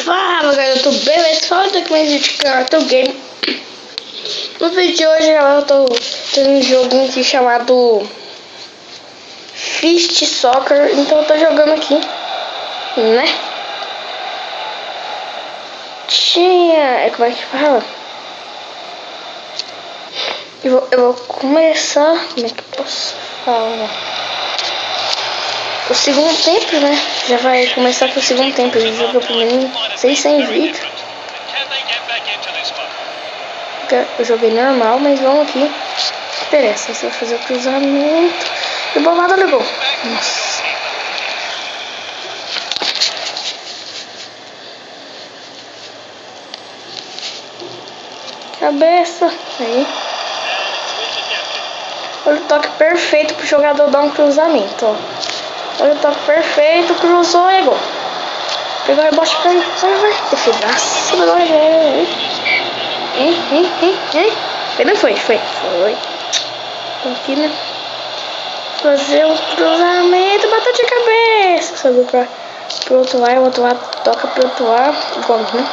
Fala galera, eu tô bem, mas fala daqui mais vídeo que eu tô game. No vídeo de hoje eu tô tendo um joguinho aqui chamado Fist Soccer, então eu tô jogando aqui, né? Como é que fala? Eu vou começar, como é que eu posso falar? O segundo tempo, né? Já vai começar com o segundo tempo. Eu joguei o primeiro sem vídeo. Eu joguei normal, mas vamos aqui. Que interessa? Você vai fazer o cruzamento. E o bolado ligou. Nossa. Cabeça. Aí. Olha o toque perfeito pro jogador dar um cruzamento, ó. Olha o toque perfeito, cruzou e gol. Pegou o rebote, vai. Defedaço, agora é. Não foi. Aqui, né? Fazer um cruzamento, bateu de cabeça. Sobe pro outro lado, o outro lado toca pro outro lado. O Gomes, né?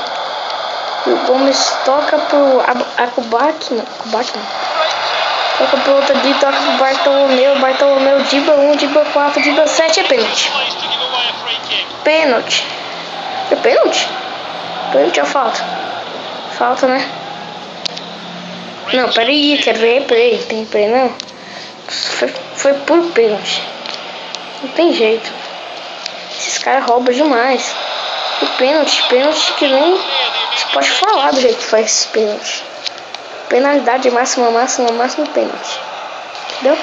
E o Gomes toca pro Akubac, não. Toca pro outro ali, toca pro Bartolomeu, Diba 1, Diba 4, Diba 7, é pênalti. Pênalti. É pênalti? Pênalti ou falta? Falta, né? Não, peraí, quero ver replay. Tem replay, não? Foi por pênalti. Não tem jeito. Esses caras roubam demais. E pênalti que nem você pode falar do jeito que faz pênalti. Penalidade máxima, pênalti. Entendeu?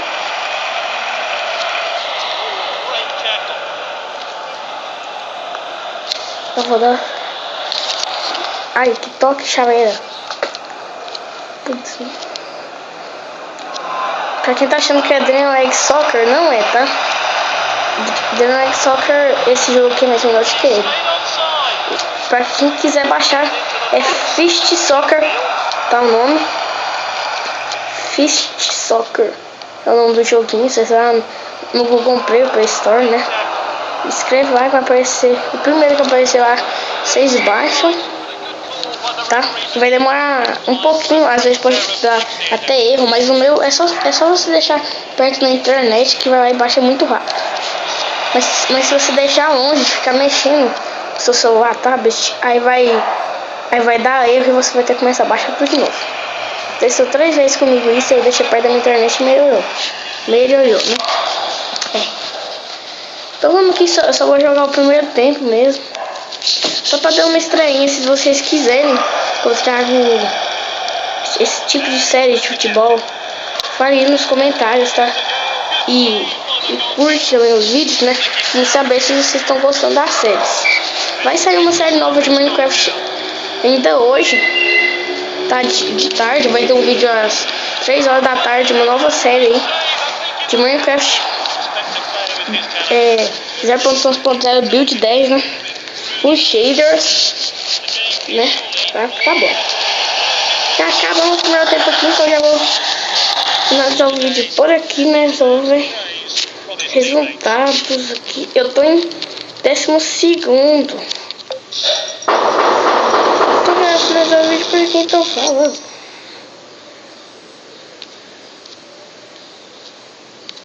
Eu vou dar. Ai, que toque chaveira. Putz. Pra quem tá achando que é Dream Leg Soccer, não é, tá? Dream Leg Soccer, esse jogo aqui é mais melhor que ele. Pra quem quiser baixar, é Fist Soccer, tá o nome? Fist Soccer é o nome do joguinho. Você vai no Google Play Store, né? Escreve lá que vai aparecer. O primeiro que aparecer lá, vocês baixam, tá? Vai demorar um pouquinho, às vezes pode dar até erro, mas o meu é só você deixar perto na internet que vai lá e baixa muito rápido. Mas se você deixar longe, ficar mexendo no seu celular, tablet, aí vai dar erro e você vai ter que começar a baixar tudo de novo. Testou 3 vezes comigo isso, aí deixa perto da minha internet e melhorou, né? Então vamos aqui, eu só vou jogar o primeiro tempo mesmo. Só pra dar uma estreia, se vocês quiserem que eu trago esse tipo de série de futebol, fale aí nos comentários, tá? E curte também os vídeos, né? E saber se vocês estão gostando das séries. Vai sair uma série nova de Minecraft ainda hoje, tá? De tarde, vai ter um vídeo às 3 horas da tarde, uma nova série aí de Minecraft 0.11.0 Build 10, né? Com shaders, né? Vai ficar bom. Já acabamos o primeiro tempo aqui, então já vou finalizar o vídeo por aqui, né? Só vou ver resultados aqui. Eu tô em 12º. Então já finalizar o vídeo por aqui, então falando.